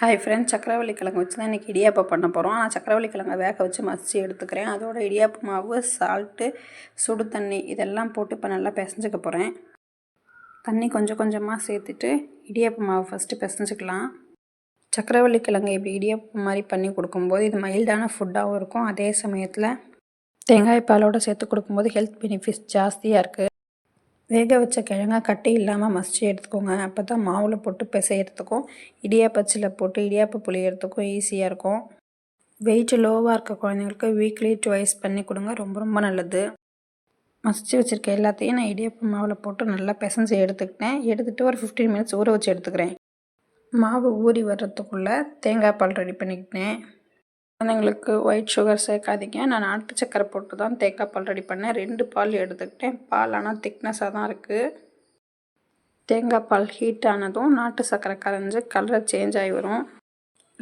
Hi friends, சக்கரவள்ளி கிழங்கு வச்சு தான் இன்றைக்கி இடியாப்பம் பண்ண போகிறோம். நான் சக்கரவள்ளி கிழங்கை வேக வச்சு மசிச்சு எடுத்துக்கிறேன். அதோட இடியாப்ப மாவு, சால்ட்டு, சுடு தண்ணி இதெல்லாம் போட்டு இப்போ நல்லா பிசைஞ்சிக்க போகிறேன். தண்ணி கொஞ்சம் கொஞ்சமாக சேர்த்துட்டு இடியாப்ப மாவு ஃபஸ்ட்டு பிசைஞ்சிக்கலாம். சக்கரவள்ளி கிழங்கு இப்படி இடியாப்பம் மாதிரி பண்ணி கொடுக்கும்போது இது மைல்டான ஃபுட்டாகவும் இருக்கும். அதே சமயத்தில் தேங்காய் பாலோடு சேர்த்து கொடுக்கும்போது ஹெல்த் பெனிஃபிட்ஸ் ஜாஸ்தியாக இருக்குது. வேக வச்ச கிழங்கா கட்டி இல்லாமல் மசிச்சு எடுத்துக்கோங்க. அப்போ தான் மாவில் போட்டு பிசையறதுக்கும் இடியாப்பச்சில் போட்டு இடியாப்பம் புளியறதுக்கும் ஈஸியாக இருக்கும். வெயிட் லோவாக இருக்க குழந்தைங்களுக்கு வீக்லி ட்வைஸ் பண்ணி கொடுங்க, ரொம்ப ரொம்ப நல்லது. மசிச்சு வச்சுருக்க எல்லாத்தையும் நான் இடியாப்பம் மாவில் போட்டு நல்லா பிசைஞ்சு எடுத்துகிட்டு ஒரு 15 மினிட்ஸ் ஊற வச்சு எடுத்துக்கிறேன். மாவு ஊறி வர்றதுக்குள்ளே தேங்காய் பால் ரெடி பண்ணிக்கிட்டேன். குழந்தைங்களுக்கு ஒயிட் சுகர் சேர்க்காதீங்க. நான் நாட்டு சக்கரை போட்டு தான் தேங்காய் பால் ரெடி பண்ணேன். 2 பால் எடுத்துக்கிட்டேன். பால் ஆனால் திக்னஸாக தான் இருக்குது. தேங்காய் பால் ஹீட் ஆனதும் நாட்டு சக்கரை கரைஞ்சி கலர் சேஞ்ச் ஆகி வரும்.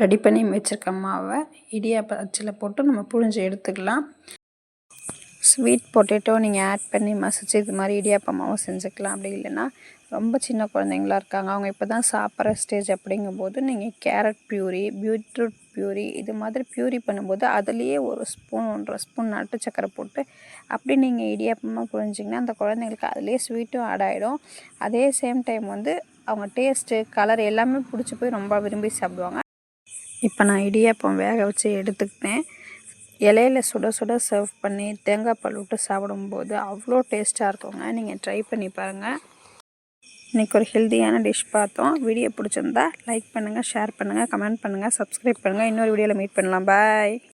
ரெடி பண்ணி வச்சுருக்க மாவை இடியாப்ப அச்சில் போட்டு நம்ம புழிஞ்சு எடுத்துக்கலாம். ஸ்வீட் பொட்டேட்டோ நீங்கள் ஆட் பண்ணி மசிச்சு இது மாதிரி இடியாப்பமாகவும் செஞ்சுக்கலாம். அப்படி இல்லைன்னா ரொம்ப சின்ன குழந்தைங்களா இருக்காங்க, அவங்க இப்போ தான் சாப்பிட்ற ஸ்டேஜ் அப்படிங்கும்போது நீங்கள் கேரட் பியூரி, பீட்ரூட் பியூரி இது மாதிரி பியூரி பண்ணும்போது அதுலேயே 1 ஸ்பூன் 1.5 ஸ்பூன் நாட்டு சக்கரை போட்டு அப்படி நீங்கள் இடியாப்பமாக புழிஞ்சிங்கன்னா அந்த குழந்தைங்களுக்கு அதுலேயே ஸ்வீட்டும் ஆட் ஆகிடும். அதே சேம் டைம் அவங்க டேஸ்ட்டு கலர் எல்லாமே பிடிச்சி போய் ரொம்ப விரும்பி சாப்பிடுவாங்க. இப்போ நான் இடியாப்பம் வேக வச்சு எடுத்துக்கிட்டேன். இலையில சுட சுட சர்வ் பண்ணி தேங்காய் பால் விட்டு சாப்பிடும்போது அவ்வளோ டேஸ்ட்டாக இருக்குங்க. நீங்கள் ட்ரை பண்ணி பாருங்கள். இன்றைக்கி ஒரு ஹெல்த்தியான டிஷ் பார்த்தோம். வீடியோ பிடிச்சிருந்தா லைக் பண்ணுங்கள், ஷேர் பண்ணுங்கள், கமெண்ட் பண்ணுங்கள், சப்ஸ்கிரைப் பண்ணுங்கள். இன்னொரு வீடியோவில் மீட் பண்ணலாம். பாய்.